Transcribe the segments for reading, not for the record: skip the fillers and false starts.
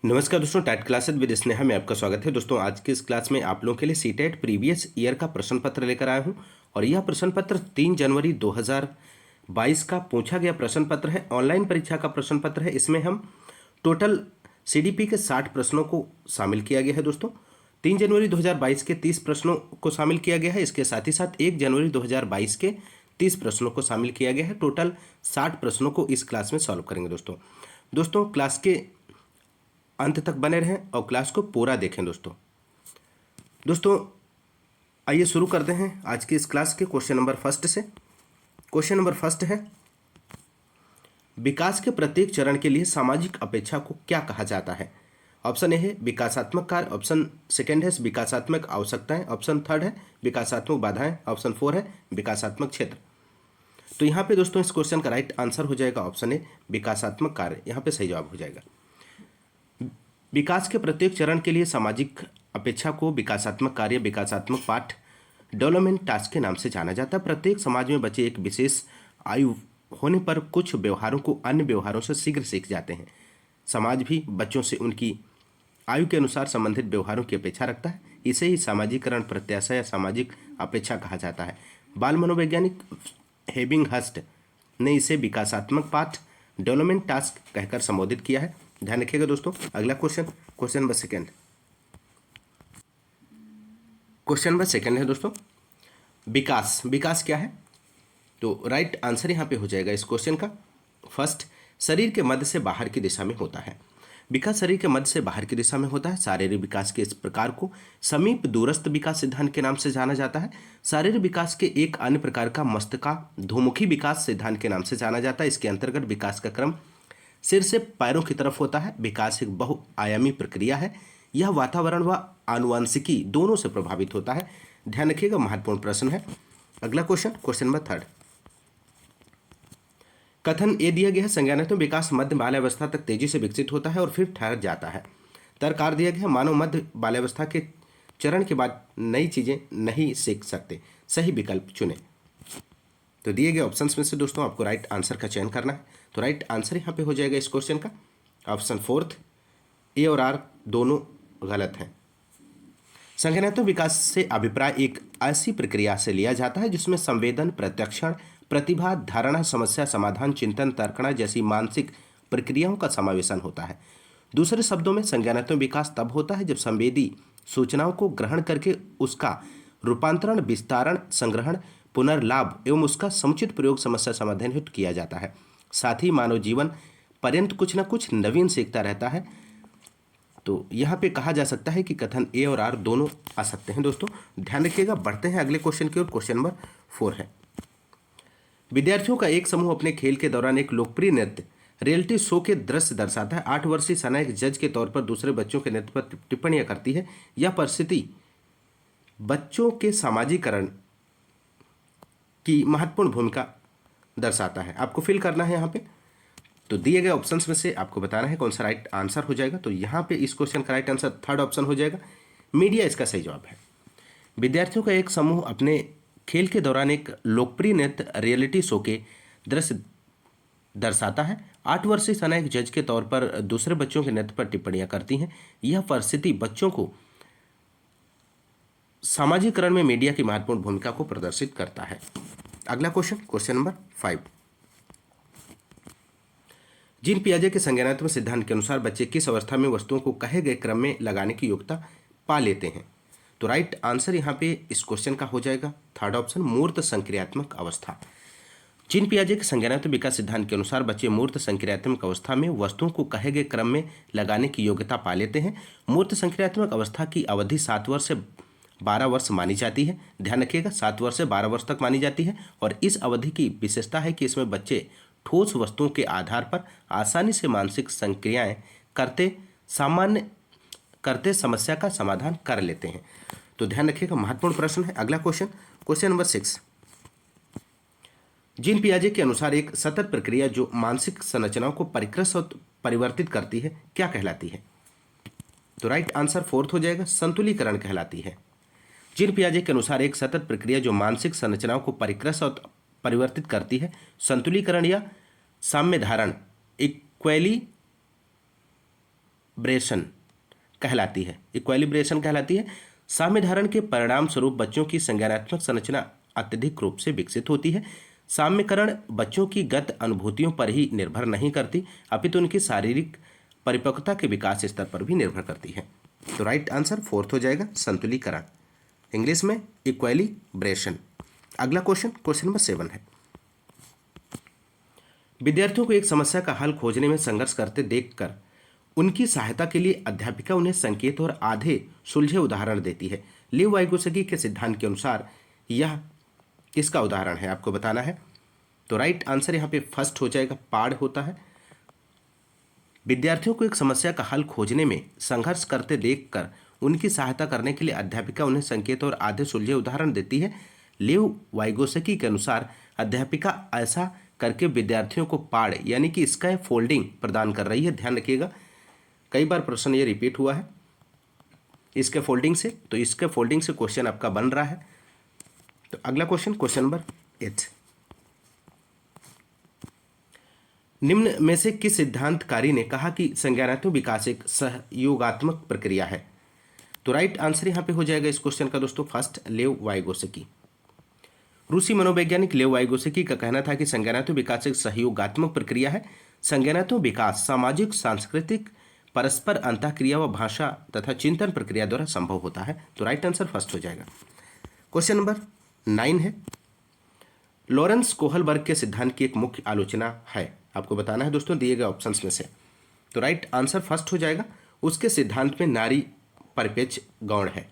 नमस्कार दोस्तों, TET classes with Sneha में आपका स्वागत है। दोस्तों, आज के इस क्लास में आप लोगों के लिए सीटेट प्रीवियस ईयर का प्रश्न पत्र लेकर आया हूं और यह प्रश्न पत्र 3 जनवरी 2022 का पूछा गया प्रश्न पत्र है। ऑनलाइन परीक्षा का प्रश्न पत्र है। इसमें हम टोटल सीडीपी के 60 प्रश्नों को शामिल किया गया है। दोस्तों, 3 जनवरी 2022 के 30 प्रश्नों को शामिल किया गया है। इसके साथ ही साथ 1 जनवरी 2022 के 30 प्रश्नों को शामिल किया गया है। टोटल 60 प्रश्नों को इस क्लास में सॉल्व करेंगे। दोस्तों क्लास के अंत तक बने रहें और क्लास को पूरा देखें। दोस्तों आइए शुरू करते हैं आज की इस क्लास के क्वेश्चन नंबर फर्स्ट से। क्वेश्चन नंबर फर्स्ट है, विकास के प्रत्येक चरण के लिए सामाजिक अपेक्षा को क्या कहा जाता है? ऑप्शन ए है विकासात्मक कार्य, ऑप्शन सेकेंड है विकासात्मक आवश्यकताएं, ऑप्शन थर्ड है विकासात्मक बाधाएं, ऑप्शन फोर है विकासात्मक क्षेत्र। तो यहाँ पे दोस्तों इस क्वेश्चन का राइट आंसर हो जाएगा ऑप्शन ए विकासात्मक कार्य। यहाँ पे सही जवाब हो जाएगा। विकास के प्रत्येक चरण के लिए सामाजिक अपेक्षा को विकासात्मक कार्य, विकासात्मक पाठ, डेवलपमेंट टास्क के नाम से जाना जाता है। प्रत्येक समाज में बच्चे एक विशेष आयु होने पर कुछ व्यवहारों को अन्य व्यवहारों से शीघ्र सीख जाते हैं। समाज भी बच्चों से उनकी आयु के अनुसार संबंधित व्यवहारों की अपेक्षा रखता है। इसे ही सामाजिकरण प्रत्याशा या सामाजिक अपेक्षा कहा जाता है। बाल मनोवैज्ञानिक हेबिंगहर्स्ट ने इसे विकासात्मक पाठ, डेवलपमेंट टास्क कहकर संबोधित किया है। ध्यान रखिएगा दोस्तों। अगला question number second. Question number second है दोस्तों, विकास क्या है? तो राइट आंसर यहाँ पे हो जाएगा इस क्वेश्चन का फर्स्ट, शरीर के मध्य से बाहर की दिशा में होता है। विकास शरीर के मध्य से बाहर की दिशा में होता है। शारीरिक विकास के इस प्रकार को समीप दूरस्थ विकास सिद्धांत के नाम से जाना जाता है। शारीरिक विकास के एक अन्य प्रकार का मस्तिष्काधोमुखी विकास सिद्धांत के नाम से जाना जाता है। इसके अंतर्गत विकास का क्रम सिर से पैरों की तरफ होता है। विकास एक बहुआयामी प्रक्रिया है। यह वातावरण व आनुवंशिकी दोनों से प्रभावित होता है। ध्यान रखिएगा, महत्वपूर्ण प्रश्न है। अगला क्वेश्चन नंबर थर्ड। कथन ए दिया गया है, संज्ञानात्मक विकास मध्य बाल्यावस्था तक तेजी से विकसित होता है और फिर ठहर जाता है। तर्क दिया गया है, मानव मध्य बाल्यावस्था के चरण के बाद नई चीजें नहीं सीख सकते। सही विकल्प चुने। तो दिए गए ऑप्शंस में से दोस्तों आपको राइट आंसर का चयन करना है। तो राइट आंसर यहाँ पे हो जाएगा इस क्वेश्चन का ऑप्शन फोर्थ, ए और आर दोनों गलत हैं। संज्ञानात्मक विकास से अभिप्राय एक ऐसी प्रक्रिया से लिया जाता है जिसमें संवेदन, प्रत्यक्षण, प्रतिभा, धारणा, समस्या समाधान, चिंतन, तर्कणा जैसी मानसिक प्रक्रियाओं का समावेशन होता है। दूसरे शब्दों में संज्ञानात्मक विकास तब होता है जब संवेदी सूचनाओं को ग्रहण करके उसका रूपांतरण, विस्तारण, संग्रहण, पुनर्लाभ एवं उसका समुचित प्रयोग समस्या समाधान हेतु किया जाता है। साथ ही मानव जीवन पर्यंत कुछ न कुछ नवीन सीखता रहता है। तो यहाँ पे कहा जा सकता है कि कथन ए और आर दोनों आ सकते हैं। दोस्तों ध्यान रखिएगा। बढ़ते हैं अगले क्वेश्चन की ओर। क्वेश्चन नंबर 4 है, विद्यार्थियों का एक समूह अपने खेल के दौरान एक लोकप्रिय नृत्य रियलिटी शो के दृश्य दर्शाता है। 8 वर्षीय सना एक जज के तौर पर दूसरे बच्चों के नृत्य पर टिप्पणियां करती है। यह परिस्थिति बच्चों के सामाजिकरण की महत्वपूर्ण भूमिका दर्शाता है। आपको फिल करना है यहाँ पे। तो दिए गए ऑप्शंस में से आपको बताना है कौन सा राइट आंसर हो जाएगा। तो यहाँ पे इस क्वेश्चन का राइट आंसर थर्ड ऑप्शन हो जाएगा, मीडिया इसका सही जवाब है। विद्यार्थियों का एक समूह अपने खेल के दौरान एक लोकप्रिय नृत्य रियलिटी शो के दृश्य दर्शाता है। 8 वर्षीय सना एक जज के तौर पर दूसरे बच्चों के नृत्य पर टिप्पणियां करती हैं। यह परिस्थिति बच्चों को सामाजिकरण में मीडिया की महत्वपूर्ण भूमिका को प्रदर्शित करता है। अगला क्वेश्चन नंबर 5। जीन पियाजे के संज्ञानात्मक सिद्धांत के अनुसार बच्चे किस अवस्था में वस्तुओं को कहे गए क्रम में लगाने की योग्यता पा लेते हैं? तो राइट आंसर यहाँ पे इस क्वेश्चन का हो जाएगा थर्ड ऑप्शन, मूर्त संक्रियात्मक अवस्था। जीन पियाजे के संज्ञानात्मक विकास सिद्धांत के अनुसार बच्चे मूर्त संक्रियात्मक अवस्था में वस्तुओं को कहे गए क्रम में लगाने की योग्यता पा लेते हैं। मूर्त संक्रियात्मक अवस्था की अवधि 7 वर्ष से 12 वर्ष मानी जाती है। ध्यान रखिएगा, 7 वर्ष से 12 वर्ष तक मानी जाती है। और इस अवधि की विशेषता है कि इसमें बच्चे ठोस वस्तुओं के आधार पर आसानी से मानसिक संक्रियाएं करते समस्या का समाधान कर लेते हैं। तो ध्यान रखिएगा, महत्वपूर्ण प्रश्न है। अगला क्वेश्चन नंबर 6। जीन पियाजे के अनुसार एक सतत प्रक्रिया जो मानसिक संरचनाओं को परिष्कृत और परिवर्तित करती है क्या कहलाती है? तो राइट आंसर फोर्थ हो जाएगा, संतुलीकरण कहलाती है। जीन पियाजे के अनुसार एक सतत प्रक्रिया जो मानसिक संरचनाओं को परिष्कृत और परिवर्तित करती है संतुलीकरण या साम्य धारण इक्वेली कहलाती है। इक्विलिब्रेशन कहलाती है। साम्य धारण के परिणाम स्वरूप बच्चों की संज्ञानात्मक संरचना अत्यधिक रूप से विकसित होती है। साम्यकरण बच्चों की गत अनुभूतियों पर ही निर्भर नहीं करती, अपितु उनकी शारीरिक परिपक्वता के विकास स्तर पर भी निर्भर करती है। तो राइट आंसर फोर्थ हो जाएगा संतुलीकरण, इंग्लिश में इक्विलिब्रेशन। अगला क्वेश्चन नंबर 7 है। विद्यार्थियों को एक समस्या का हल खोजने में संघर्ष करते देखकर उनकी सहायता के लिए अध्यापिका उन्हें संकेत और आधे सुलझे उदाहरण देती है। लिव वाइगोत्स्की के सिद्धांत के अनुसार यह किसका उदाहरण है, आपको बताना है। तो राइट आंसर यहाँ पे फर्स्ट हो जाएगा, पाड़ होता है। विद्यार्थियों को एक समस्या का हल खोजने में संघर्ष करते देखकर उनकी सहायता करने के लिए अध्यापिका उन्हें संकेत और आधे सुलझे उदाहरण देती है। लिव वाइगोत्स्की के अनुसार अध्यापिका ऐसा करके विद्यार्थियों को पाड़ यानी कि इसका फोल्डिंग प्रदान कर रही है। ध्यान रखिएगा, कई बार प्रश्न ये रिपीट हुआ है इसके फोल्डिंग से, तो इसके फोल्डिंग से क्वेश्चन आपका बन रहा है। तो अगला क्वेश्चन नंबर 8। निम्न में से किस सिद्धांतकारी ने कहा कि संज्ञानात्मक विकास एक सहयोगात्मक प्रक्रिया है। तो राइट आंसर यहां पे हो जाएगा इस क्वेश्चन का दोस्तों फर्स्ट, लेव वाइगोत्स्की। रूसी मनोवैज्ञानिक लेव वाइगोत्स्की का कहना था कि संज्ञानात्मक विकास एक सहयोगात्मक प्रक्रिया है। संज्ञानात्मक विकास सामाजिक, सांस्कृतिक, परस्पर अंतःक्रिया व भाषा तथा चिंतन प्रक्रिया द्वारा संभव होता है। तो राइट आंसर फर्स्ट हो जाएगा। क्वेश्चन नंबर 9 है। लॉरेंस कोहलबर्ग के सिद्धांत की एक मुख्य आलोचना है, आपको बताना है दोस्तों दिए गए ऑप्शंस में से। तो राइट आंसर फर्स्ट हो जाएगा। उसके सिद्धांत में नारी परिपेक्ष गौण है।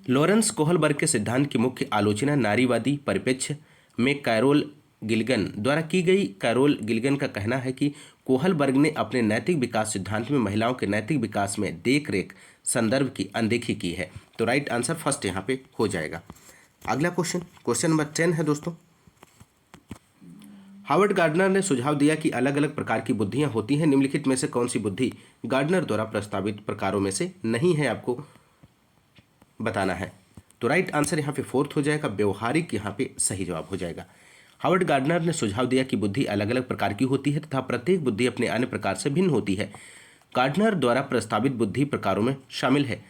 लॉरेंस कोहलबर्ग के सिद्धांत की मुख्य आलोचना नारीवादी परिप्रेक्ष्य में कैरोल गिल्गन द्वारा की गई। कैरोल गिल्गन का कहना है कि कोहलबर्ग ने अपने नैतिक विकास सिद्धांत में महिलाओं के नैतिक विकास में देखरेख संदर्भ की अनदेखी की है। तो राइट आंसर फर्स्ट यहाँ पे हो जाएगा। अगला क्वेश्चन नंबर 10 है दोस्तों। हावर्ड गार्डनर ने सुझाव दिया कि अलग अलग प्रकार की बुद्धियां होती हैं। निम्नलिखित में से कौन सी बुद्धि गार्डनर द्वारा प्रस्तावित प्रकारों में से नहीं है, आपको बताना है। तो राइट आंसर यहाँ पे फोर्थ हो जाएगा, व्यवहारिक यहाँ पे सही जवाब हो जाएगा। हावर्ड गार्डनर ने सुझाव दिया कि बुद्धि अलग अलग प्रकार की होती है तथा प्रत्येक बुद्धि अपने अन्य प्रकार से भिन्न होती है। गार्डनर द्वारा प्रस्तावित बुद्धि प्रकारों में शामिल है।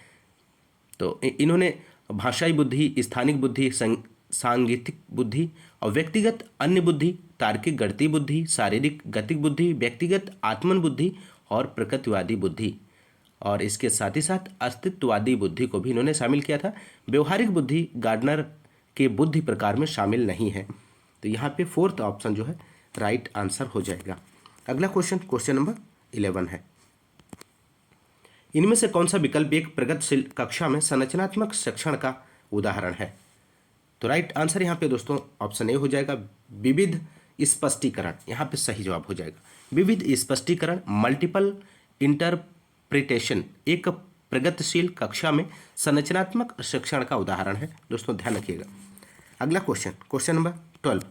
तो इन्होंने भाषाई बुद्धि, स्थानिक बुद्धि, सांगीतिक बुद्धि और व्यक्तिगत अन्य बुद्धि, तार्किक गणितीय बुद्धि, शारीरिक गतिक बुद्धि, व्यक्तिगत आत्मन बुद्धि और प्रकृतिवादी बुद्धि, और इसके साथ ही साथ अस्तित्ववादी बुद्धि को भी इन्होंने शामिल किया था। व्यवहारिक बुद्धि गार्डनर के बुद्धि प्रकार में शामिल नहीं है। तो यहाँ पे फोर्थ ऑप्शन जो है राइट आंसर हो जाएगा। अगला क्वेश्चन नंबर 11 है। इनमें से कौन सा विकल्प एक प्रगतिशील कक्षा में संरचनात्मक शिक्षण का उदाहरण है। तो राइट आंसर यहाँ पे दोस्तों ऑप्शन ए हो जाएगा, विविध स्पष्टीकरण। यहाँ पे सही जवाब हो जाएगा। विविध स्पष्टीकरण, मल्टीपल इंटरप्रिटेशन एक प्रगतिशील कक्षा में संरचनात्मक शिक्षण का उदाहरण है। दोस्तों ध्यान रखिएगा। अगला क्वेश्चन नंबर 12।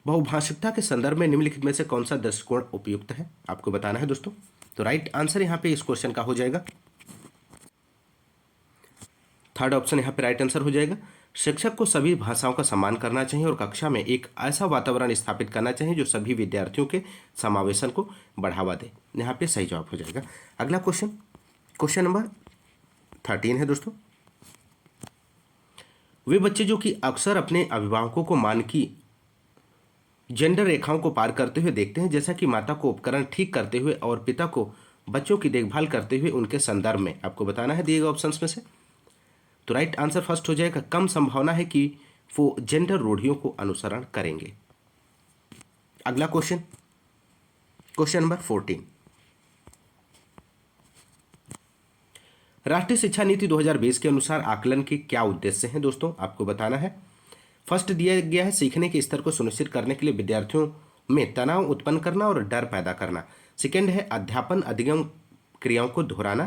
बहुभाषिकता के संदर्भ में निम्नलिखित में से कौन सा दृष्टिकोण उपयुक्त है, आपको बताना है दोस्तों। तो राइट आंसर यहाँ पे इस क्वेश्चन का हो जाएगा थर्ड ऑप्शन, यहाँ पे राइट आंसर हो जाएगा। शिक्षक को सभी भाषाओं का सम्मान करना चाहिए और कक्षा में एक ऐसा वातावरण स्थापित करना चाहिए जो सभी विद्यार्थियों के समावेशन को बढ़ावा दे। यहाँ पे सही जवाब हो जाएगा। अगला क्वेश्चन नंबर 13 है दोस्तों। वे बच्चे जो कि अक्सर अपने अभिभावकों को मानकी जेंडर रेखाओं को पार करते हुए देखते हैं, जैसा कि माता को उपकरण ठीक करते हुए और पिता को बच्चों की देखभाल करते हुए, उनके संदर्भ में आपको बताना है दिए गए ऑप्शंस में से। तो राइट आंसर फर्स्ट हो जाएगा, कम संभावना है कि वो जेंडर रूढ़ियों को अनुसरण करेंगे। अगला क्वेश्चन नंबर 14। राष्ट्रीय शिक्षा नीति 2020 के अनुसार आकलन के क्या उद्देश्य हैं दोस्तों, आपको बताना है। फर्स्ट दिया गया है सीखने के स्तर को सुनिश्चित करने के लिए विद्यार्थियों में तनाव उत्पन्न करना और डर पैदा करना। सेकेंड है अध्यापन अधिगम क्रियाओं को दोहराना।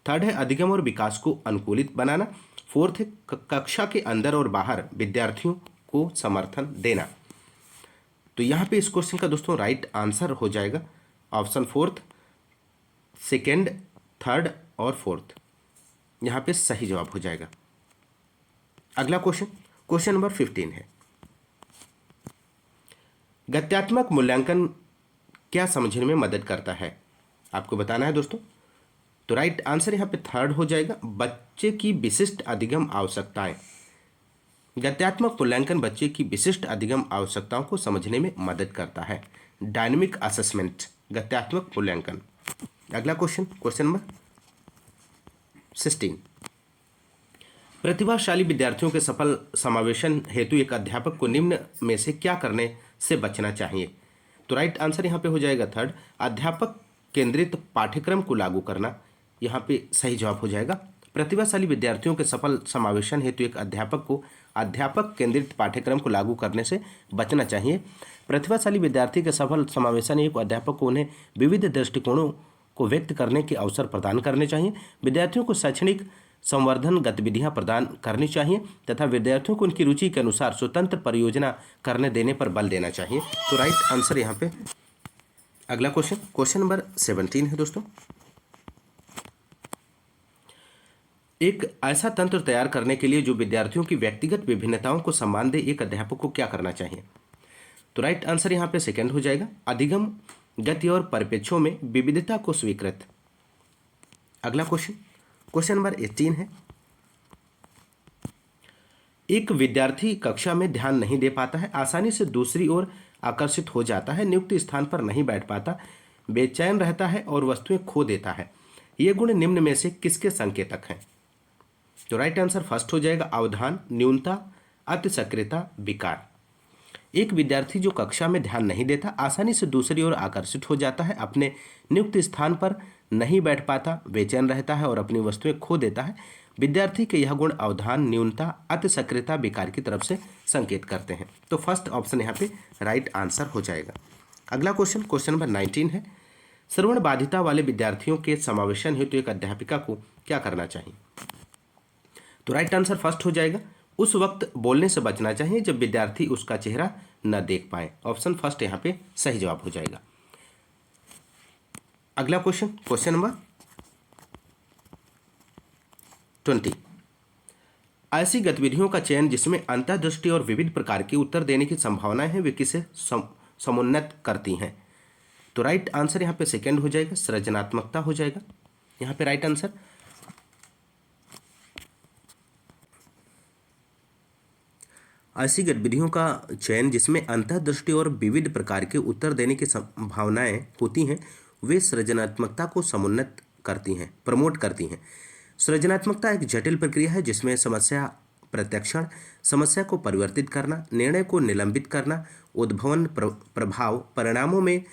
थर्ड है अधिगम और विकास को अनुकूलित बनाना। फोर्थ है कक्षा के अंदर और बाहर विद्यार्थियों को समर्थन देना। तो यहाँ पे इस क्वेश्चन का दोस्तों राइट आंसर हो जाएगा ऑप्शन फोर्थ, सेकेंड, थर्ड और फोर्थ, यहाँ पे सही जवाब हो जाएगा। अगला क्वेश्चन नंबर 15 है। गत्यात्मक मूल्यांकन क्या समझने में मदद करता है, आपको बताना है दोस्तों। तो राइट आंसर यहाँ पे थर्ड हो जाएगा, बच्चे की विशिष्ट अधिगम आवश्यकताएं। गत्यात्मक मूल्यांकन बच्चे की विशिष्ट अधिगम आवश्यकताओं को समझने में मदद करता है। डायनेमिक असेसमेंट, गत्यात्मक मूल्यांकन। अगला क्वेश्चन नंबर 16। प्रतिभाशाली विद्यार्थियों के सफल समावेशन हेतु एक अध्यापक को निम्न में से क्या करने से बचना चाहिए? तो राइट आंसर यहाँ पे हो जाएगा थर्ड, अध्यापक केंद्रित पाठ्यक्रम को लागू करना। यहाँ पे सही जवाब हो जाएगा। प्रतिभाशाली विद्यार्थियों के सफल समावेशन हेतु एक अध्यापक को अध्यापक केंद्रित पाठ्यक्रम को लागू करने से बचना चाहिए। प्रतिभाशाली विद्यार्थी के सफल समावेशन हेतु अध्यापक को उन्हें विविध दृष्टिकोणों को व्यक्त करने के अवसर प्रदान करने चाहिए। विद्यार्थियों को शैक्षणिक संवर्धन गतिविधियां प्रदान करनी चाहिए तथा विद्यार्थियों को उनकी रुचि के अनुसार स्वतंत्र परियोजना करने देने पर बल देना चाहिए। तो राइट आंसर यहाँ पे अगला क्वेश्चन नंबर 17 है दोस्तों। एक ऐसा तंत्र तैयार करने के लिए जो विद्यार्थियों की व्यक्तिगत विभिन्नताओं को सम्मान दे, एक अध्यापक को क्या करना चाहिए? तो राइट आंसर यहाँ पे सेकंड हो जाएगा, अधिगम गति और परिप्रेक्ष्यों में विविधता को स्वीकृत। अगला क्वेश्चन नंबर 18 है। एक विद्यार्थी कक्षा में ध्यान नहीं दे पाता है, आसानी से दूसरी ओर आकर्षित हो जाता है, नियुक्त स्थान पर नहीं बैठ पाता, बेचैन रहता है और वस्तुएं खो देता है। ये गुण निम्न में से किसके संकेतक हैं? तो राइट आंसर फर्स्ट हो जाएगा, अवधान, न्यूनता, अति सक्रियता, विकार। एक विद्यार्थी जो कक्षा में ध्यान नहीं देता, आसानी से दूसरी ओर आकर्षित हो जाता है, अपने नियुक्त स्थान पर नहीं बैठ पाता, बेचैन रहता है और अपनी वस्तुएं खो देता है। विद्यार्थी के यह गुण अवधान, न्यूनता, अति सक्रियता, विकार की तरफ से संकेत करते हैं। तो फर्स्ट ऑप्शन यहाँ पे राइट आंसर हो जाएगा। अगला क्वेश्चन नंबर 19 है। श्रवण बाधिता वाले विद्यार्थियों के समावेशन हेतु एक अध्यापिका को क्या करना चाहिए? तो राइट आंसर फर्स्ट हो जाएगा, उस वक्त बोलने से बचना चाहिए जब विद्यार्थी उसका चेहरा न देख पाए। ऑप्शन फर्स्ट यहाँ पे सही जवाब हो जाएगा। अगला क्वेश्चन नंबर 20। ऐसी गतिविधियों का चयन जिसमें अंतर्दृष्टि और विविध प्रकार के उत्तर देने की संभावनाएं हैं, वे किसे समुन्नत करती हैं? तो राइट आंसर यहाँ पे सेकंड हो जाएगा, सृजनात्मकता हो जाएगा यहाँ पे राइट आंसर। ऐसी गतिविधियों का चयन जिसमें अंतर्दृष्टि और विविध प्रकार के उत्तर देने की संभावनाएं होती हैं, वे सृजनात्मकता को समुन्नत करती हैं, प्रमोट करती हैं। सृजनात्मकता एक जटिल प्रक्रिया है जिसमें समस्या प्रत्याक्षण, समस्या को परिवर्तित करना, निर्णय को निलंबित करना, उद्भवन प्रभाव, परिणामों में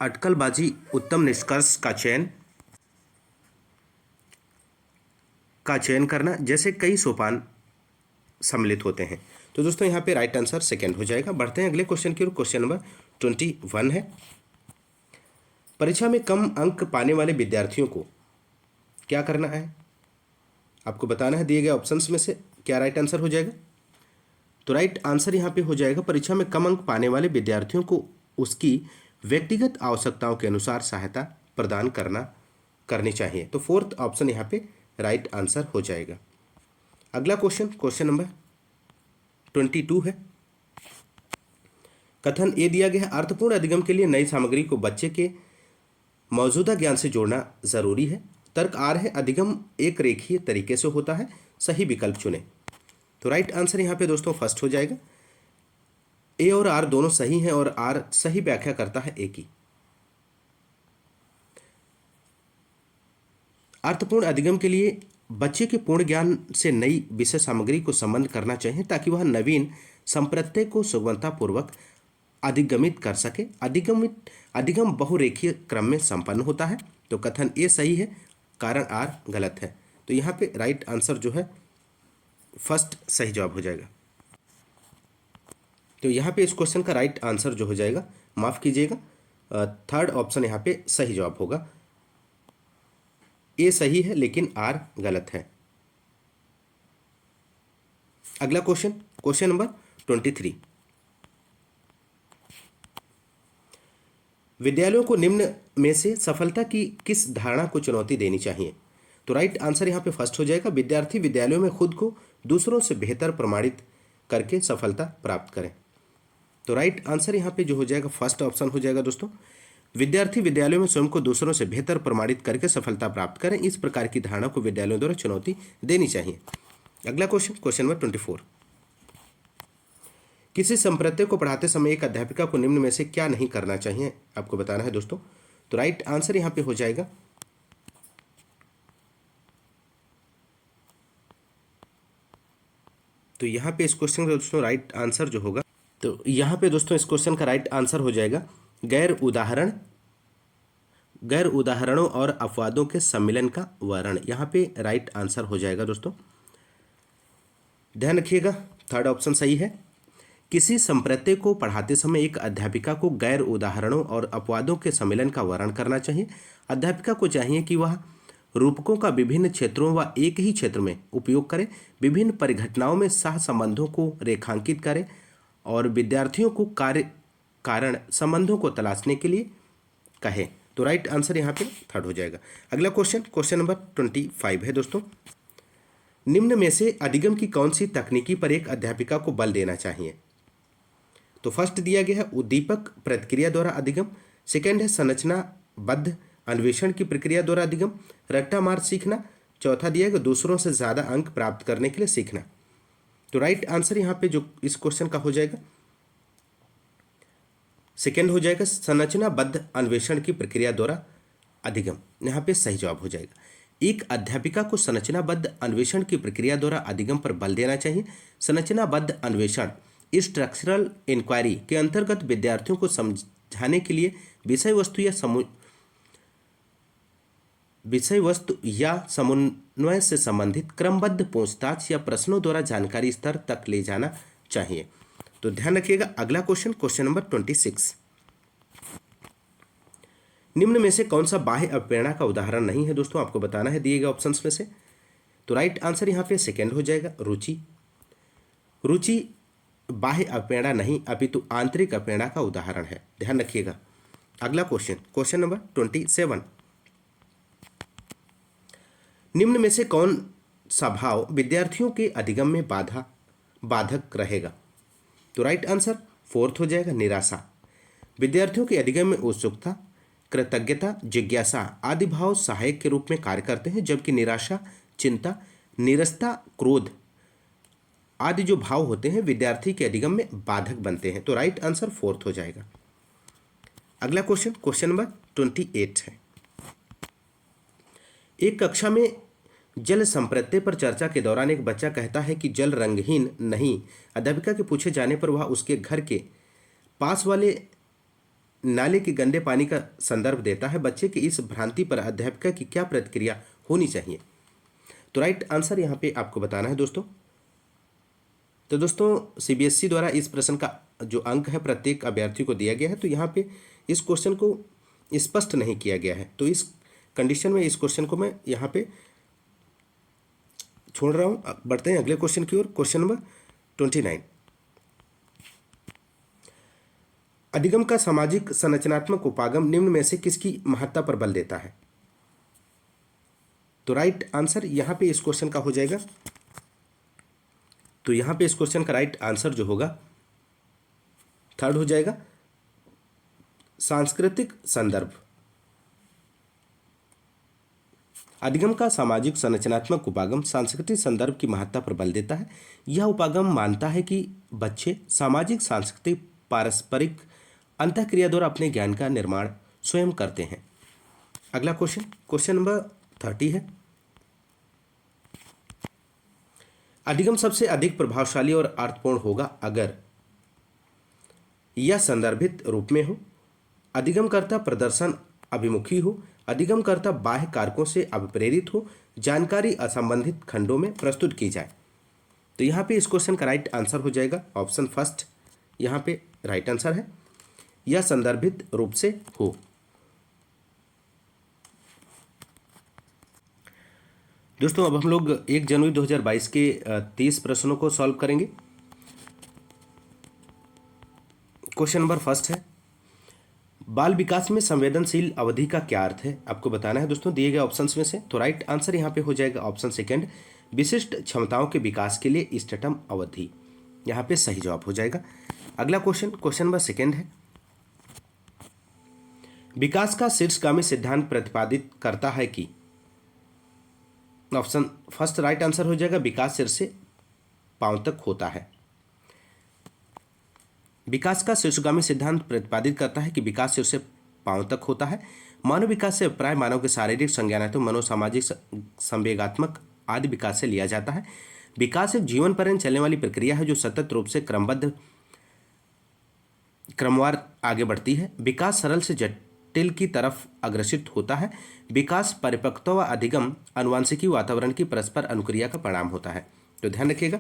अटकलबाजी, उत्तम निष्कर्ष का चयन करना जैसे कई सोपान सम्मिलित होते हैं। तो दोस्तों यहाँ पे राइट आंसर सेकंड हो जाएगा। बढ़ते हैं अगले क्वेश्चन की ओर। क्वेश्चन नंबर 21 है। परीक्षा में कम अंक पाने वाले विद्यार्थियों को क्या करना है? आपको बताना है दिए गए ऑप्शंस में से क्या राइट आंसर हो जाएगा। तो राइट आंसर यहाँ पे हो जाएगा, परीक्षा में कम अंक पाने वाले विद्यार्थियों को उसकी व्यक्तिगत आवश्यकताओं के अनुसार सहायता प्रदान करनी चाहिए। तो फोर्थ ऑप्शन यहाँ पे राइट आंसर हो जाएगा। अगला क्वेश्चन नंबर 22 है। कथन ए दिया गया है, अर्थपूर्ण अधिगम के लिए नई सामग्री को बच्चे के मौजूदा ज्ञान से जोड़ना जरूरी है। तर्क आर है, अधिगम एक रेखीय तरीके से होता है, सही विकल्प चुने। तो राइट आंसर यहाँ पे दोस्तों फर्स्ट हो जाएगा, ए और आर दोनों सही हैं और आर सही व्याख्या करता है ए की। अर्थपूर्ण अधिगम के लिए बच्चे के पूर्ण ज्ञान से नई विषय सामग्री को संबंध करना चाहिए ताकि वह नवीन संप्रत्यय को सुगमतापूर्वक अधिगमित कर सके। अधिगम बहुरेखीय क्रम में संपन्न होता है। तो कथन ए सही है, कारण आर गलत है। तो यहाँ पे राइट आंसर जो है फर्स्ट सही जवाब हो जाएगा। तो यहाँ पे इस क्वेश्चन का राइट आंसर जो हो जाएगा, माफ कीजिएगा, थर्ड ऑप्शन यहाँ पे सही जवाब होगा। ए सही है लेकिन आर गलत है। अगला क्वेश्चन नंबर 23। विद्यालयों को निम्न में से सफलता की किस धारणा को चुनौती देनी चाहिए? तो राइट आंसर यहाँ पे फर्स्ट हो जाएगा, विद्यार्थी विद्यालयों में खुद को दूसरों से बेहतर प्रमाणित करके सफलता प्राप्त करें। तो राइट आंसर यहाँ पे जो हो जाएगा फर्स्ट ऑप्शन हो जाएगा दोस्तों। विद्यार्थी विद्यालयों में स्वयं को दूसरों से बेहतर प्रमाणित करके सफलता प्राप्त करें, इस प्रकार की धारणा को विद्यालयों द्वारा चुनौती देनी चाहिए। अगला क्वेश्चन, क्वेश्चन नंबर 24। किसी संप्रदाय को पढ़ाते समय एक अध्यापिका को निम्न में से क्या नहीं करना चाहिए, आपको बताना है दोस्तों। तो राइट आंसर यहाँ पे हो जाएगा, तो यहाँ पे इस क्वेश्चन का दोस्तों राइट आंसर जो होगा, तो यहाँ पे दोस्तों इस क्वेश्चन का राइट आंसर हो जाएगा गैर उदाहरणों और अपवादों के सम्मिलन का वर्णन। यहाँ पे राइट आंसर हो जाएगा दोस्तों, ध्यान रखिएगा, थर्ड ऑप्शन सही है। किसी संप्रदाय को पढ़ाते समय एक अध्यापिका को गैर उदाहरणों और अपवादों के सम्मेलन का वर्णन करना चाहिए। अध्यापिका को चाहिए कि वह रूपकों का विभिन्न क्षेत्रों व एक ही क्षेत्र में उपयोग करे, विभिन्न परिघटनाओं में सह संबंधों को रेखांकित करे और विद्यार्थियों को कार्य कारण संबंधों को तलाशने के लिए कहे। तो राइट आंसर यहाँ पे थर्ड हो जाएगा। अगला क्वेश्चन, क्वेश्चन नंबर 25 है दोस्तों। निम्न में से अधिगम की कौन सी तकनीकी पर एक अध्यापिका को बल देना चाहिए? तो फर्स्ट दिया गया है उद्दीपक प्रतिक्रिया द्वारा अधिगम, सेकेंड है संरचनाबद्ध अन्वेषण की प्रक्रिया द्वारा अधिगम, रट्टा मार सीखना, चौथा दिया गया दूसरों से ज्यादा अंक प्राप्त करने के लिए सीखना। तो राइट आंसर यहाँ पे जो इस क्वेश्चन का हो जाएगा सेकेंड हो जाएगा, संरचनाबद्ध अन्वेषण की प्रक्रिया द्वारा अधिगम, यहाँ पे सही जवाब हो जाएगा। एक अध्यापिका को संरचनाबद्ध अन्वेषण की प्रक्रिया द्वारा अधिगम पर बल देना चाहिए। संरचनाबद्ध अन्वेषण स्ट्रक्चरल इंक्वायरी के अंतर्गत विद्यार्थियों को समझाने के लिए विषय वस्तु या समन्वय से संबंधित क्रमबद्ध पूछताछ या प्रश्नों द्वारा जानकारी स्तर तक ले जाना चाहिए। तो ध्यान रखिएगा। अगला क्वेश्चन, क्वेश्चन नंबर 26। निम्न में से कौन सा बाह्य अवप्रेरणा का उदाहरण नहीं है दोस्तों, आपको बताना है दिए गए ऑप्शंस में से। तो राइट आंसर यहाँ पे सेकेंड हो जाएगा, रुचि। रुचि बाह्य अवप्रेरणा नहीं अपितु आंतरिक अवप्रेरणा का उदाहरण है, ध्यान रखिएगा। अगला क्वेश्चन, क्वेश्चन नंबर 27। निम्न में से कौन सा भाव विद्यार्थियों के अधिगम में बाधक रहेगा? तो राइट आंसर फोर्थ हो जाएगा, निराशा। विद्यार्थियों के अधिगम में उत्सुकता, कृतज्ञता, जिज्ञासा आदि भाव सहायक के रूप में कार्य करते हैं, जबकि निराशा, चिंता, नीरसता, क्रोध आदि जो भाव होते हैं विद्यार्थी के अधिगम में बाधक बनते हैं। तो राइट आंसर फोर्थ हो जाएगा। अगला क्वेश्चन, क्वेश्चन नंबर 28 है। एक कक्षा में जल संप्रत्यय पर चर्चा के दौरान एक बच्चा कहता है कि जल रंगहीन नहीं। अध्यापिका के पूछे जाने पर वह उसके घर के पास वाले नाले के गंदे पानी का संदर्भ देता है। बच्चे की इस भ्रांति पर अध्यापिका की क्या प्रतिक्रिया होनी चाहिए? तो राइट आंसर यहाँ पे आपको बताना है दोस्तों। तो दोस्तों सीबीएसई द्वारा इस प्रश्न का जो अंक है प्रत्येक अभ्यर्थी को दिया गया है, तो यहाँ पे इस क्वेश्चन को स्पष्ट नहीं किया गया है, तो इस कंडीशन में इस क्वेश्चन को मैं यहाँ पे छोड़ रहा हूँ। बढ़ते हैं अगले क्वेश्चन की ओर, क्वेश्चन नंबर 29। अधिगम का सामाजिक संरचनात्मक उपागम निम्न में से किसकी महत्ता पर बल देता है? तो राइट आंसर यहाँ पे इस क्वेश्चन का हो जाएगा, तो यहाँ पे इस क्वेश्चन का राइट आंसर जो होगा थर्ड हो जाएगा, सांस्कृतिक संदर्भ। अधिगम का सामाजिक संरचनात्मक उपागम सांस्कृतिक संदर्भ की महत्ता पर बल देता है। यह उपागम मानता है कि बच्चे सामाजिक, सांस्कृतिक, पारस्परिक अंतःक्रिया द्वारा अपने ज्ञान का निर्माण स्वयं करते हैं। अगला क्वेश्चन, क्वेश्चन नंबर 30 है। अधिगम सबसे अधिक प्रभावशाली और अर्थपूर्ण होगा अगर यह संदर्भित रूप में हो, अधिगमकर्ता प्रदर्शन अभिमुखी हो, अधिगमकर्ता बाह्य कारकों से अभिप्रेरित हो, जानकारी असंबंधित खंडों में प्रस्तुत की जाए। तो यहाँ पे इस क्वेश्चन का राइट आंसर हो जाएगा ऑप्शन फर्स्ट, यहाँ पे राइट आंसर है, यह संदर्भित रूप से हो। दोस्तों अब हम लोग 1 जनवरी 2022 के 30 प्रश्नों को सॉल्व करेंगे। क्वेश्चन नंबर फर्स्ट है, बाल विकास में संवेदनशील अवधि का क्या अर्थ है? आपको बताना है दोस्तों दिए गए ऑप्शंस में से। तो राइट आंसर यहाँ पे हो जाएगा ऑप्शन सेकंड, विशिष्ट क्षमताओं के विकास के लिए इष्टतम अवधि, यहाँ पे सही जवाब हो जाएगा। अगला क्वेश्चन, क्वेश्चन नंबर सेकेंड है, विकास का शीर्षगामी सिद्धांत प्रतिपादित करता है कि, ऑप्शन फर्स्ट राइट आंसर हो जाएगा विकास सिर से पांव तक होता है। विकास का शीर्षगामी सिद्धांत प्रतिपादित करता है कि विकास सिर से पांव तक होता है। मानव विकास से प्राय मानव के शारीरिक, संज्ञानात्मक, मनोसामाजिक, संवेगात्मक आदि विकास से लिया जाता है। विकास एक जीवन पर्यंत चलने वाली प्रक्रिया है जो सतत रूप से क्रमवार आगे बढ़ती है। विकास सरल से जटिल की तरफ अग्रसित होता है। विकास परिपक्वता व अधिगम आनुवंशिकी वातावरण की परस्पर अनुक्रिया का परिणाम होता है। तो ध्यान रखिएगा।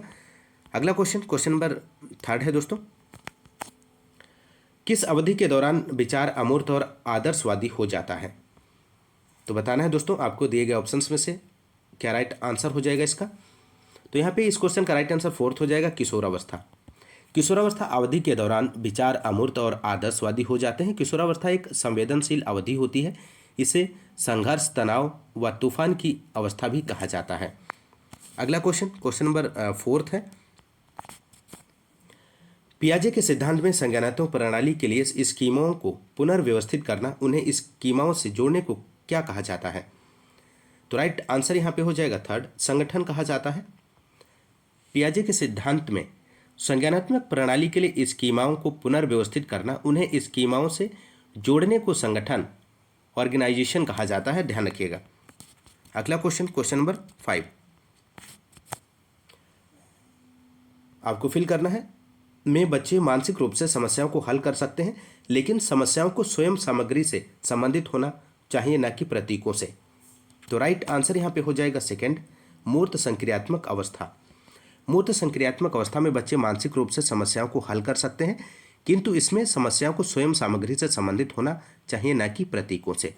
अगला क्वेश्चन, क्वेश्चन नंबर थर्ड है दोस्तों, किस अवधि के दौरान विचार अमूर्त और आदर्शवादी हो जाता है? तो बताना है दोस्तों आपको दिए गए ऑप्शंस में से क्या राइट आंसर हो जाएगा इसका। तो यहाँ पे इस क्वेश्चन का राइट आंसर फोर्थ हो जाएगा किशोरावस्था। किशोरावस्था अवधि के दौरान विचार अमूर्त और आदर्शवादी हो जाते हैं। किशोरावस्था एक संवेदनशील अवधि होती है। इसे संघर्ष, तनाव व तूफान की अवस्था भी कहा जाता है। अगला क्वेश्चन, क्वेश्चन नंबर फोर्थ है, पियाजे के सिद्धांत में संज्ञानात्मक प्रणाली के लिए स्कीमाओं को पुनर्व्यवस्थित करना, उन्हें स्कीमाओं से जोड़ने को क्या कहा जाता है? तो राइट आंसर यहाँ पे हो जाएगा थर्ड, संगठन कहा जाता है। पियाजे के सिद्धांत में संज्ञानात्मक प्रणाली के लिए स्कीमाओं को पुनर्व्यवस्थित करना, उन्हें स्कीमाओं से जोड़ने को संगठन, ऑर्गेनाइजेशन कहा जाता है। ध्यान रखिएगा। अगला क्वेश्चन, क्वेश्चन नंबर 5 आपको फिल करना है, में बच्चे मानसिक रूप से समस्याओं को हल कर सकते हैं, लेकिन समस्याओं को स्वयं सामग्री से संबंधित होना चाहिए, न कि प्रतीकों से। तो राइट आंसर यहाँ पे हो जाएगा सेकंड, मूर्त संक्रियात्मक अवस्था। मूर्त संक्रियात्मक अवस्था में बच्चे मानसिक रूप से समस्याओं को हल कर सकते हैं, किंतु इसमें समस्याओं को स्वयं सामग्री से संबंधित होना चाहिए, न कि प्रतीकों से।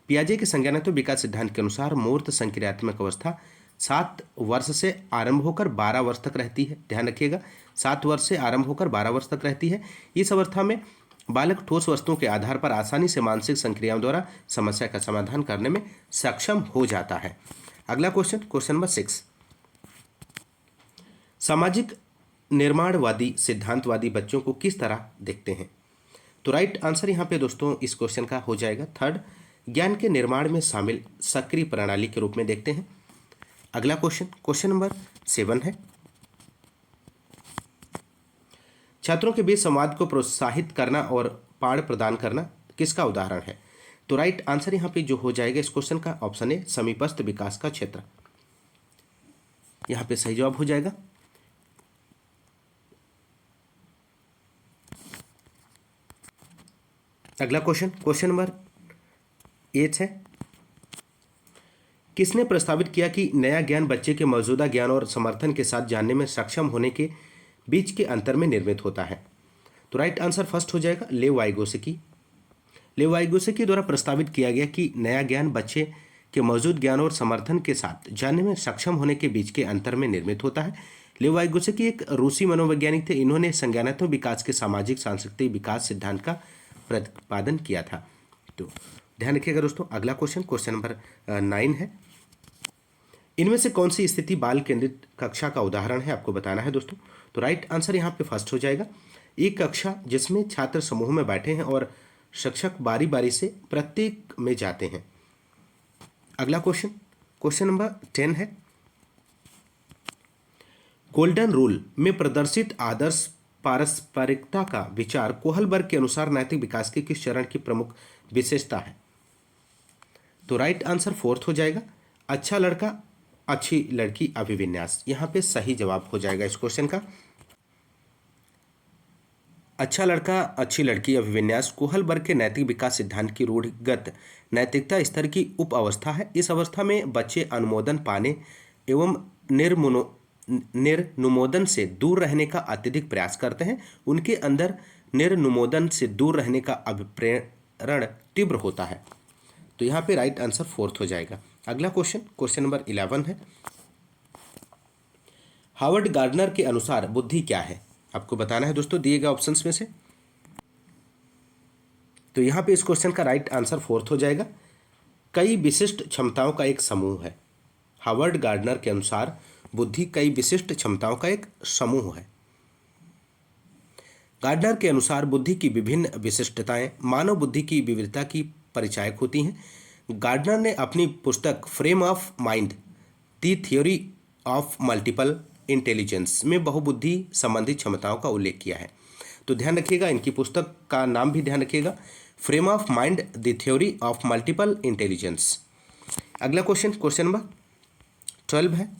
पियाजे के संज्ञानात्मक विकास सिद्धांत के अनुसार मूर्त संक्रियात्मक अवस्था 7 वर्ष से आरंभ होकर 12 वर्ष तक रहती है। ध्यान रखिएगा, 7 वर्ष से आरंभ होकर 12 वर्ष तक रहती है। इस अवस्था में बालक ठोस वस्तुओं के आधार पर आसानी से मानसिक संक्रियाओं द्वारा समस्या का समाधान करने में सक्षम हो जाता है। अगला क्वेश्चन, क्वेश्चन नंबर 6, सामाजिक निर्माणवादी सिद्धांतवादी बच्चों को किस तरह देखते हैं? तो राइट आंसर यहाँ पे दोस्तों इस क्वेश्चन का हो जाएगा थर्ड, ज्ञान के निर्माण में शामिल सक्रिय प्रणाली के रूप में देखते हैं। अगला क्वेश्चन, क्वेश्चन नंबर 7 है, छात्रों के बीच संवाद को प्रोत्साहित करना और पाठ प्रदान करना किसका उदाहरण है? तो राइट आंसर यहाँ पे जो हो जाएगा इस क्वेश्चन का ऑप्शन है समीपस्थ विकास का क्षेत्र। यहाँ पे सही जवाब हो जाएगा। अगला क्वेश्चन, क्वेश्चन नंबर 8 है, किसने प्रस्तावित किया कि नया ज्ञान बच्चे के मौजूदा ज्ञान और समर्थन के साथ जानने में सक्षम होने के बीच के अंतर में निर्मित होता है? तो राइट आंसर फर्स्ट हो जाएगा लेव वाइगोत्स्की। लेव वाइगोत्स्की द्वारा प्रस्तावित किया गया कि नया ज्ञान बच्चे के मौजूद ज्ञान और समर्थन के साथ जानने में सक्षम होने के बीच के अंतर में निर्मित होता है। लेव वाइगोत्स्की एक रूसी मनोवैज्ञानिक थे। इन्होंने संज्ञानात्मक विकास के सामाजिक सांस्कृतिक विकास सिद्धांत का प्रतिपादन किया था। तो ध्यान रखिएगा दोस्तों। अगला क्वेश्चन, क्वेश्चन नंबर 9 है, इनमें से कौन सी स्थिति बाल केंद्रित कक्षा का उदाहरण है? आपको बताना है दोस्तों। तो राइट आंसर यहाँ पे फर्स्ट हो जाएगा, एक कक्षा जिसमें छात्र समूह में बैठे हैं और शिक्षक बारी बारी से प्रत्येक में जाते हैं। अगला क्वेश्चन, क्वेश्चन नंबर 10 है, गोल्डन रूल में प्रदर्शित आदर्श पारस्परिकता का विचार कोहलबर्ग के अनुसार नैतिक विकास के किस चरण की प्रमुख विशेषता है? तो राइट आंसर फोर्थ हो जाएगा, अच्छा लड़का अच्छी लड़की अभिविन्यास। यहाँ पे सही जवाब हो जाएगा इस क्वेश्चन का। अच्छा लड़का अच्छी लड़की अभिविन्यास कोहलबर्ग के नैतिक विकास सिद्धांत की रूढ़िगत नैतिकता स्तर की उप अवस्था है। इस अवस्था में बच्चे अनुमोदन पाने एवं निर्नुमोदन से दूर रहने का अत्यधिक प्रयास करते हैं। उनके अंदर निर्नुमोदन से दूर रहने का अभिप्रेरण तीव्र होता है। तो यहाँ पे राइट आंसर फोर्थ हो जाएगा। अगला क्वेश्चन, क्वेश्चन नंबर 11 है, हावर्ड गार्डनर के अनुसार बुद्धि क्या है? आपको बताना है दोस्तों दिए गए ऑप्शंस में से। तो यहाँ पे इस क्वेश्चन का राइट आंसर फोर्थ हो जाएगा, कई विशिष्ट क्षमताओं का एक समूह है। हावर्ड गार्डनर के अनुसार बुद्धि कई विशिष्ट क्षमताओं का एक समूह है। गार्डनर के अनुसार बुद्धि की विभिन्न विशिष्टताएं मानव बुद्धि की विविधता की परिचायक होती हैं। गार्डनर ने अपनी पुस्तक frame of mind the theory of multiple intelligence में बहुबुद्धि संबंधी क्षमताओं का उल्लेख किया है। तो ध्यान रखिएगा, इनकी पुस्तक का नाम भी ध्यान रखिएगा, frame of mind the theory of multiple intelligence. अगला क्वेश्चन नंबर 12 है।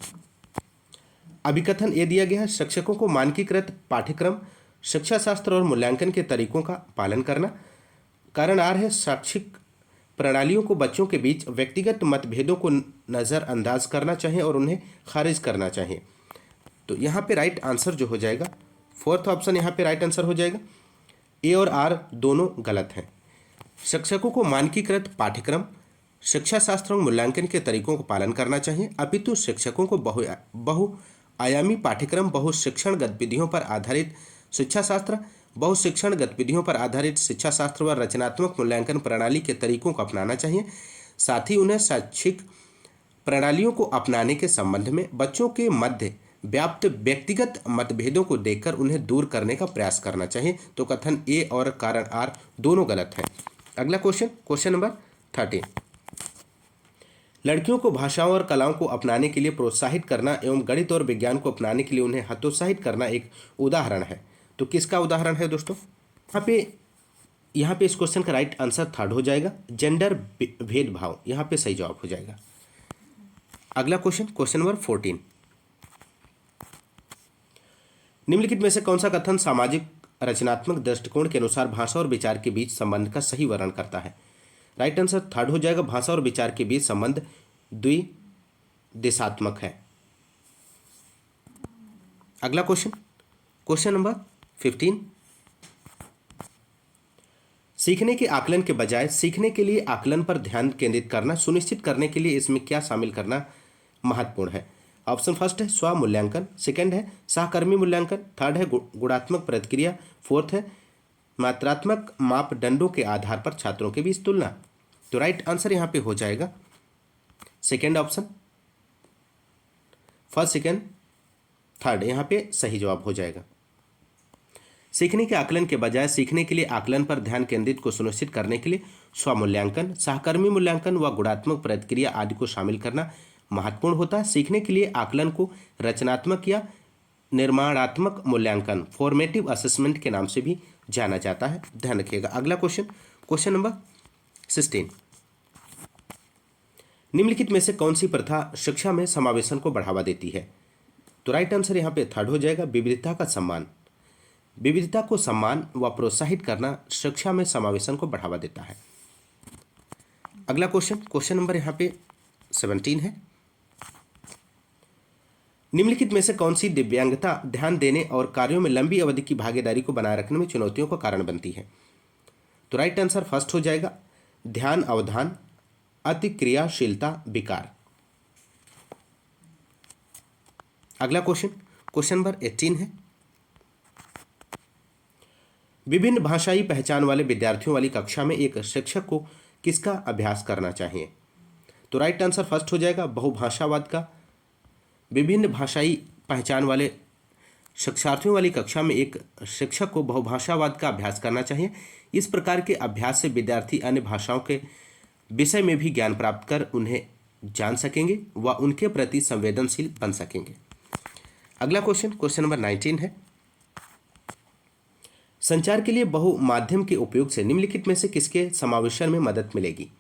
अभिकथन ये दिया गया है, शिक्षकों को मानकीकृत पाठ्यक्रम, शिक्षा शास्त्र और मूल्यांकन के तरीकों का पालन करना। कारण आर है, शैक्षिक प्रणालियों को बच्चों के बीच व्यक्तिगत मतभेदों को नज़रअंदाज करना चाहिए और उन्हें खारिज करना चाहिए। तो यहाँ पे राइट आंसर जो हो जाएगा, फोर्थ ऑप्शन यहाँ पे राइट आंसर हो जाएगा। ए और आर दोनों गलत हैं। शिक्षकों को मानकीकृत पाठ्यक्रम, शिक्षा शास्त्र और मूल्यांकन के तरीकों का पालन करना चाहिए, अपितु शिक्षकों को बहुआयामी पाठ्यक्रम, बहुशिक्षण गतिविधियों पर आधारित शिक्षा शास्त्र, बहुशिक्षण गतिविधियों पर आधारित शिक्षा शास्त्र व रचनात्मक मूल्यांकन प्रणाली के तरीकों को अपनाना चाहिए। साथ ही उन्हें शैक्षिक प्रणालियों को अपनाने के संबंध में बच्चों के मध्य व्याप्त व्यक्तिगत मतभेदों को देखकर उन्हें दूर करने का प्रयास करना चाहिए। तो कथन ए और कारण आर दोनों गलत हैं। अगला क्वेश्चन नंबर 13। लड़कियों को भाषाओं और कलाओं को अपनाने के लिए प्रोत्साहित करना एवं गणित और विज्ञान को अपनाने के लिए उन्हें हतोत्साहित करना एक उदाहरण है। तो किसका उदाहरण है दोस्तों? यहाँ पे इस क्वेश्चन का राइट आंसर थर्ड हो जाएगा, जेंडर भेदभाव। यहाँ पे सही जवाब हो जाएगा। अगला क्वेश्चन नंबर 14। निम्नलिखित में से कौन सा कथन सामाजिक रचनात्मक दृष्टिकोण के अनुसार भाषा और विचार के बीच संबंध का सही वर्णन करता है? राइट आंसर थर्ड हो जाएगा, भाषा और विचार के बीच संबंध द्विदिशात्मक है। अगला क्वेश्चन नंबर 15। सीखने के आकलन के बजाय सीखने के लिए आकलन पर ध्यान केंद्रित करना सुनिश्चित करने के लिए इसमें क्या शामिल करना महत्वपूर्ण है? ऑप्शन फर्स्ट है स्व मूल्यांकन, सेकंड है सहकर्मी मूल्यांकन, थर्ड है गुणात्मक प्रतिक्रिया, फोर्थ है मात्रात्मक मापदंडों के आधार पर छात्रों के बीच तुलना। तो राइट आंसर यहाँ पे हो जाएगा second option, first second third यहाँ पे सही जवाब हो जाएगा। सीखने के आकलन के बजाय सीखने के लिए आकलन पर ध्यान केंद्रित को सुनिश्चित करने के लिए स्वमूल्यांकन, सहकर्मी मूल्यांकन व गुणात्मक प्रतिक्रिया आदि को शामिल करना महत्वपूर्ण होता है। सीखने के लिए आकलन को रचनात्मक या निर्माणात्मक मूल्यांकन, फॉर्मेटिव असेसमेंट के नाम से भी जाना जाता है। ध्यान रखिएगा। अगला क्वेश्चन नंबर 16। निम्नलिखित में से कौन सी प्रथा शिक्षा में समावेशन को बढ़ावा देती है? तो राइट आंसर यहाँ पे थर्ड हो जाएगा, विविधता का सम्मान। विविधता को सम्मान व प्रोत्साहित करना शिक्षा में समावेशन को बढ़ावा देता है। अगला क्वेश्चन नंबर यहाँ पे 17 है। निम्नलिखित में से कौन सी दिव्यांगता ध्यान देने और कार्यों में लंबी अवधि की भागीदारी को बनाए रखने में चुनौतियों का कारण बनती है? तो राइट आंसर फर्स्ट हो जाएगा, ध्यान अवधान, अतिक्रियाशीलता, विकार। अगला क्वेश्चन नंबर 18 है। विभिन्न भाषाई पहचान वाले विद्यार्थियों वाली कक्षा में एक शिक्षक को किसका अभ्यास करना चाहिए? तो राइट आंसर फर्स्ट हो जाएगा, बहुभाषावाद का। विभिन्न भाषाई पहचान वाले शिक्षार्थियों वाली कक्षा में एक शिक्षक को बहुभाषावाद का अभ्यास करना चाहिए। इस प्रकार के अभ्यास से विद्यार्थी अन्य भाषाओं के विषय में भी ज्ञान प्राप्त कर उन्हें जान सकेंगे व उनके प्रति संवेदनशील बन सकेंगे। अगला क्वेश्चन नंबर 19 है। संचार के लिए बहुमाध्यम के उपयोग से निम्नलिखित में से किसके समावेशन में मदद मिलेगी?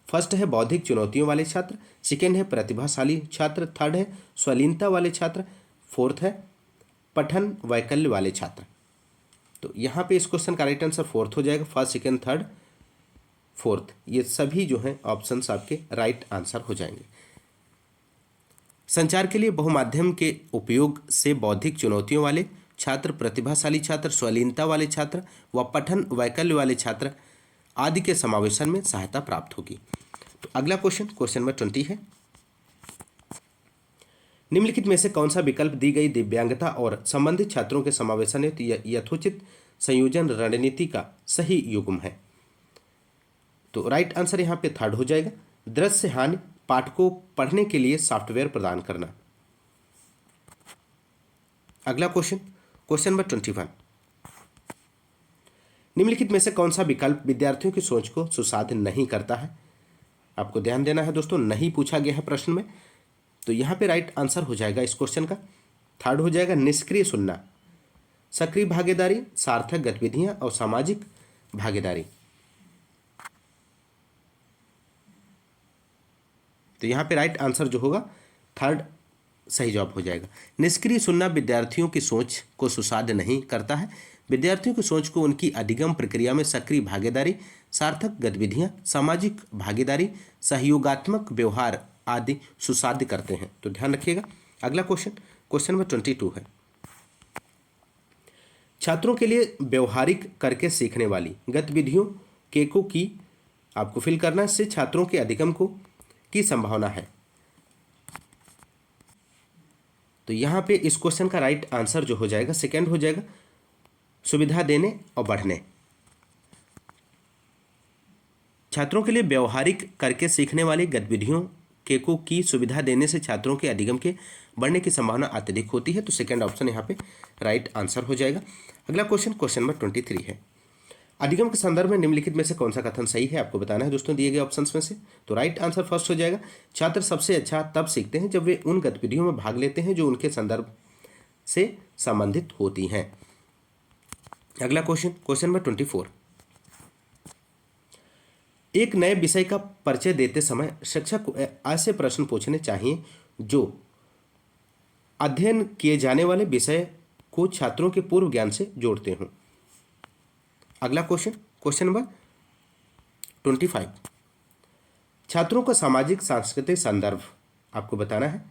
फर्स्ट है बौद्धिक चुनौतियों वाले छात्र, सेकेंड है प्रतिभाशाली छात्र, थर्ड है स्वलीनता वाले छात्र, फोर्थ है पठन वैकल्य वाले छात्र। तो यहाँ पे इस क्वेश्चन का राइट आंसर फोर्थ हो जाएगा, फर्स्ट सेकेंड थर्ड फोर्थ, ये सभी जो हैं ऑप्शंस आपके राइट आंसर हो जाएंगे। संचार के लिए बहुमाध्यम के उपयोग से बौद्धिक चुनौतियों वाले छात्र, प्रतिभाशाली छात्र, स्वलीनता वाले छात्र व पठन वैकल्य वाले छात्र आदि के समावेशन में सहायता प्राप्त होगी। तो अगला क्वेश्चन नंबर 20 है। निम्नलिखित में से कौन सा विकल्प दी गई दिव्यांगता और संबंधित छात्रों के समावेशन हेतु यथोचित संयोजन रणनीति का सही युग्म है? तो राइट आंसर यहाँ पे थर्ड हो जाएगा, दृश्य हानि, पाठ को पढ़ने के लिए सॉफ्टवेयर प्रदान करना। अगला क्वेश्चन नंबर 21। निम्नलिखित में से कौन सा विकल्प विद्यार्थियों की सोच को सुसाध नहीं करता है? आपको ध्यान देना है दोस्तों, नहीं पूछा गया है प्रश्न में। तो यहाँ पे राइट आंसर हो जाएगा इस क्वेश्चन का थर्ड हो जाएगा निष्क्रिय सुनना, सक्रिय भागीदारी, सार्थक गतिविधियां और सामाजिक भागीदारी। तो यहाँ पे राइट आंसर जो होगा थर्ड सही जवाब हो जाएगा। निष्क्रिय सुनना विद्यार्थियों की सोच को सुसाध नहीं करता है। विद्यार्थियों की सोच को उनकी अधिगम प्रक्रिया में सक्रिय भागीदारी, सार्थक गतिविधियां, सामाजिक भागीदारी, सहयोगात्मक व्यवहार आदि सुसाध्य करते हैं। तो ध्यान रखिएगा। अगला क्वेश्चन नंबर 22 है। छात्रों के लिए व्यवहारिक करके सीखने वाली गतिविधियों केको की आपको फिल करना से छात्रों के अधिगम को की संभावना है। तो यहाँ पे इस क्वेश्चन का राइट आंसर जो हो जाएगा सेकंड हो जाएगा सुविधा देने और बढ़ने। छात्रों के लिए व्यवहारिक करके सीखने वाली गतिविधियों केको की सुविधा देने से छात्रों के अधिगम के बढ़ने की संभावना अत्यधिक होती है। तो सेकंड ऑप्शन यहाँ पे राइट आंसर हो जाएगा। अगला क्वेश्चन नंबर 23 है। अधिगम के संदर्भ में निम्नलिखित में से कौन सा कथन सही है आपको बताना है दोस्तों दिए गए ऑप्शंस में से। तो राइट आंसर फर्स्ट हो जाएगा छात्र सबसे अच्छा तब सीखते हैं जब वे उन गतिविधियों में भाग लेते हैं जो उनके संदर्भ से संबंधित होती हैं। अगला क्वेश्चन नंबर 24। एक नए विषय का परिचय देते समय शिक्षक को ऐसे प्रश्न पूछने चाहिए जो अध्ययन किए जाने वाले विषय को छात्रों के पूर्व ज्ञान से जोड़ते हों। अगला क्वेश्चन नंबर 25। छात्रों का सामाजिक सांस्कृतिक संदर्भ आपको बताना है।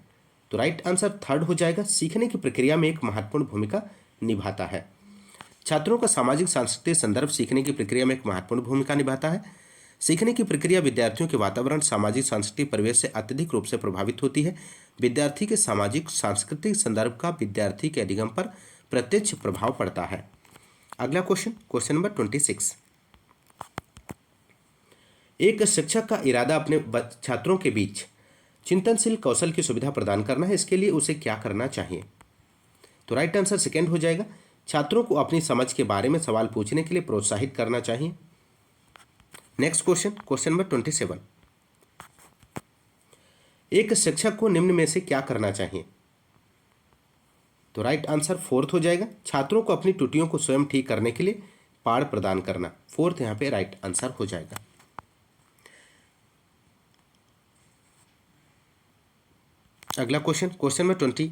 तो राइट आंसर थर्ड हो जाएगा सीखने की प्रक्रिया में एक महत्वपूर्ण भूमिका निभाता है। छात्रों का सामाजिक सांस्कृतिक संदर्भ सीखने की प्रक्रिया में एक महत्वपूर्ण भूमिका निभाता है। सीखने की प्रक्रिया विद्यार्थियों के वातावरण, सामाजिक सांस्कृतिक परिवेश से अत्यधिक रूप से प्रभावित होती है। विद्यार्थी के सामाजिक सांस्कृतिक संदर्भ का विद्यार्थी के अधिगम पर प्रत्यक्ष प्रभाव पड़ता है। अगला क्वेश्चन नंबर 26। एक शिक्षक का इरादा अपने छात्रों के बीच चिंतनशील कौशल की सुविधा प्रदान करना है। इसके लिए उसे क्या करना चाहिए? तो राइट आंसर सेकंड हो जाएगा छात्रों को अपनी समझ के बारे में सवाल पूछने के लिए प्रोत्साहित करना चाहिए। Next question number 27। एक शिक्षक को निम्न में से क्या करना चाहिए? तो राइट आंसर फोर्थ हो जाएगा छात्रों को अपनी त्रुटियों को स्वयं ठीक करने के लिए पाठ प्रदान करना। फोर्थ यहाँ पे राइट आंसर हो जाएगा। अगला क्वेश्चन नंबर 28।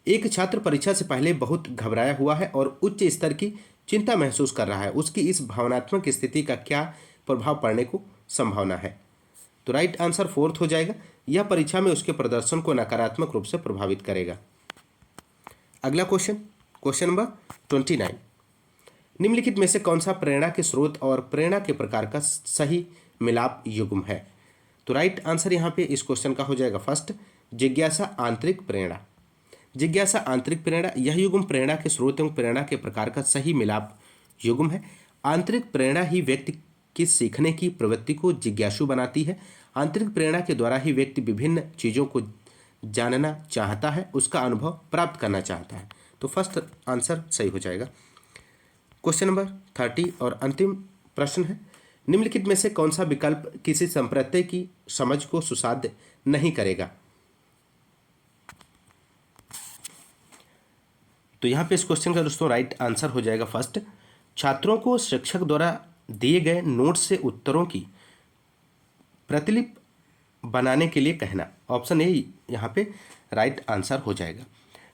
एक छात्र परीक्षा से पहले बहुत घबराया हुआ है और उच्च स्तर की चिंता महसूस कर रहा है। उसकी इस भावनात्मक स्थिति का क्या प्रभाव पड़ने को संभावना है? तो राइट आंसर फोर्थ हो जाएगा यह परीक्षा में उसके प्रदर्शन को नकारात्मक रूप से प्रभावित करेगा। अगला क्वेश्चन नंबर 29। निम्नलिखित में से कौन सा प्रेरणा के स्रोत और प्रेरणा के प्रकार का सही मिलाप युग्म है? तो राइट आंसर यहाँ पे इस क्वेश्चन का हो जाएगा फर्स्ट जिज्ञासा आंतरिक प्रेरणा। जिज्ञासा आंतरिक प्रेरणा यह युग्म प्रेरणा के स्रोत एवं प्रेरणा के प्रकार का सही मिलाप युग्म है। आंतरिक प्रेरणा ही व्यक्ति की सीखने की प्रवृत्ति को जिज्ञासु बनाती है। आंतरिक प्रेरणा के द्वारा ही व्यक्ति विभिन्न चीज़ों को जानना चाहता है, उसका अनुभव प्राप्त करना चाहता है। तो फर्स्ट आंसर सही हो जाएगा। क्वेश्चन नंबर 30 और अंतिम प्रश्न है निम्नलिखित में से कौन सा विकल्प किसी संप्रत्यय की समझ को सुसाध्य नहीं करेगा? तो यहाँ पे इस क्वेश्चन का दोस्तों राइट आंसर हो जाएगा फर्स्ट छात्रों को शिक्षक द्वारा दिए गए नोट्स से उत्तरों की प्रतिलिपि बनाने के लिए कहना। ऑप्शन ए यहाँ पे राइट आंसर हो जाएगा।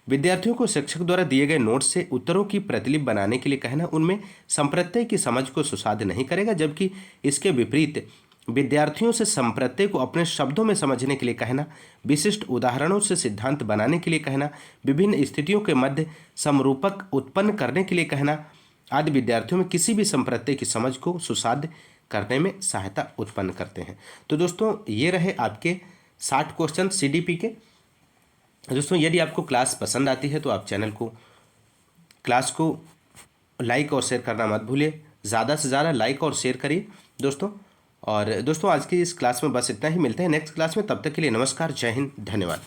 विद्यार्थियों को शिक्षक द्वारा दिए गए नोट्स से उत्तरों की प्रतिलिपि बनाने के लिए कहना उनमें संप्रत्यय की समझ को सुसाध्य नहीं करेगा, जबकि इसके विपरीत विद्यार्थियों से संप्रत्यय को अपने शब्दों में समझने के लिए कहना, विशिष्ट उदाहरणों से सिद्धांत बनाने के लिए कहना, विभिन्न स्थितियों के मध्य समरूपक उत्पन्न करने के लिए कहना आदि विद्यार्थियों में किसी भी संप्रत्यय की समझ को सुसाध्य करने में सहायता उत्पन्न करते हैं। तो दोस्तों ये रहे आपके 60 क्वेश्चन CDP के। दोस्तों यदि आपको क्लास पसंद आती है तो आप क्लास को लाइक और शेयर करना मत भूलिए। ज़्यादा से ज़्यादा लाइक और शेयर करिए दोस्तों। और दोस्तों आज की इस क्लास में बस इतना ही। मिलते हैं नेक्स्ट क्लास में, तब तक के लिए नमस्कार, जय हिंद, धन्यवाद।